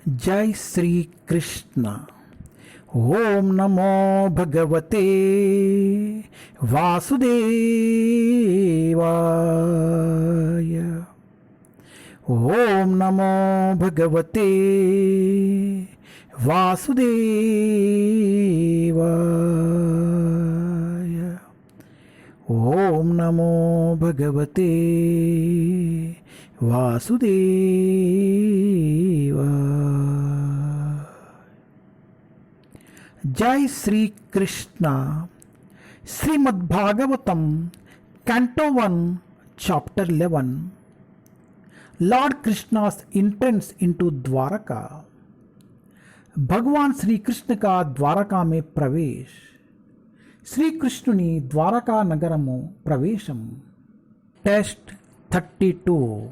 जय श्री कृष्ण। ओम नमो भगवते वासुदेवाय। ओम नमो भगवते वासुदेवाय। ओम नमो भगवते वासुदेवाय। जय Shri Krishna. Srimad Bhagavatam canto 1 chapter 11। Lord Krishna's entrance into Dwarka. भगवान श्री कृष्ण का द्वारका में प्रवेश। श्री कृष्णुनि द्वारका नगरमु प्रवेशम। टेस्ट 32।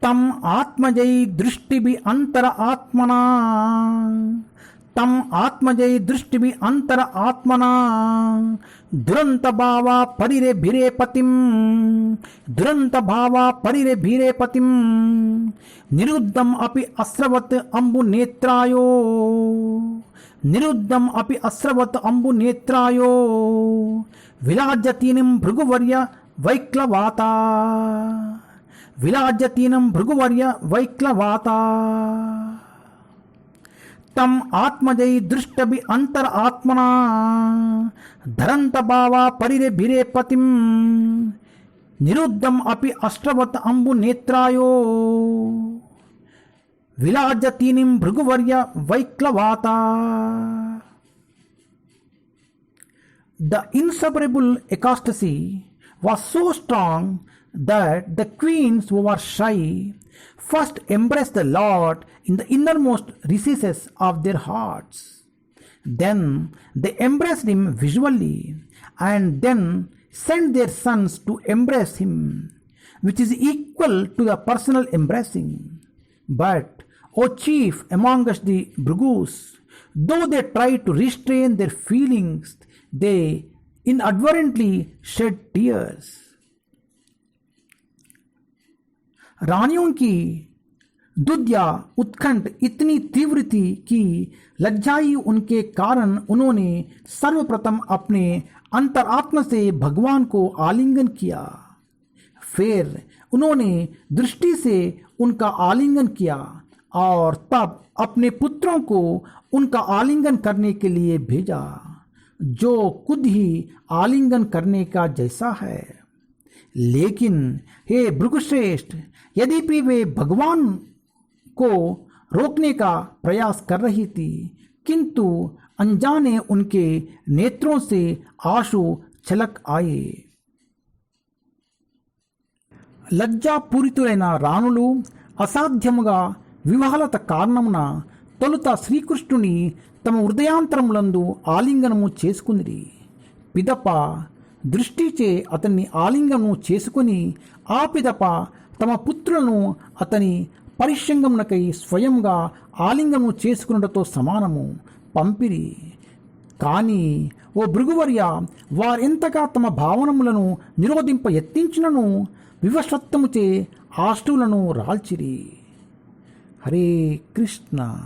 तम आत्मजै दृष्टिभि अंतर आत्मना। तम आत्मजै दृष्टिभि अंतर आत्मना। दुरंत भावा परिरे भिरे पतिम। दुरंत भावा परिरे भिरे पतिम। निरुद्धम अपि अस्रवत् अंबु नेत्रायो। निरुद्धम अपि अस्रवत् अंबु नेत्रायो। विराजतीनिं भृगुवर्य वैक्लवाता। विराजतीनं भृगुवर्य वैक्लवाता। तम आत्मजै दृष्टभि अंतर आत्मना। धरंत भावा परिरे भिरे पतिम। निरुद्धम अपि अष्ट्रवत् अंबु नेत्रायो। विराजतीनिं भृगुवर्य वैक्लवाता। The inseparable ecstasy was so strong that the queens who were shy first embraced the Lord in the innermost recesses of their hearts. Then they embraced him visually and then sent their sons to embrace him, which is equal to the personal embracing. But, O chief amongst the Bhrigus, though they tried to restrain their feelings, they inadvertently shed tears. रानियों की दुद्या उत्कंठ इतनी तीव्र थी कि लज्जाई उनके कारण उन्होंने सर्वप्रथम अपने अंतरात्मा से भगवान को आलिंगन किया। फिर उन्होंने दृष्टि से उनका आलिंगन किया और तब अपने पुत्रों को उनका आलिंगन करने के लिए भेजा, जो खुद ही आलिंगन करने का जैसा है। लेकिन हे भृगुश्रेष्ठ, यद्यपि वे भगवान को रोकने का प्रयास कर रही थी, किंतु अनजाने उनके नेत्रों से आंसू छलक आए। లజ్జాపూరితులైన రాణులు అసాధ్యముగా వివహలత కారణమున తొలుత శ్రీకృష్ణుని తమ హృదయాంతరములందు ఆలింగనము చేసుకునిరి. పిదప దృష్టిచే అతన్ని ఆలింగనము చేసుకుని ఆ పిదప తమ పుత్రులను అతని పరిశ్యంగమునకై స్వయంగా ఆలింగనము చేసుకున్నటతో సమానము పంపిరి. కానీ ఓ భృగువర్య, వారెంతగా తమ భావనములను నిరోధింప యత్నించినను వివస్వత్వముచే ఆష్టులను రాల్చిరి. హరే కృష్ణ.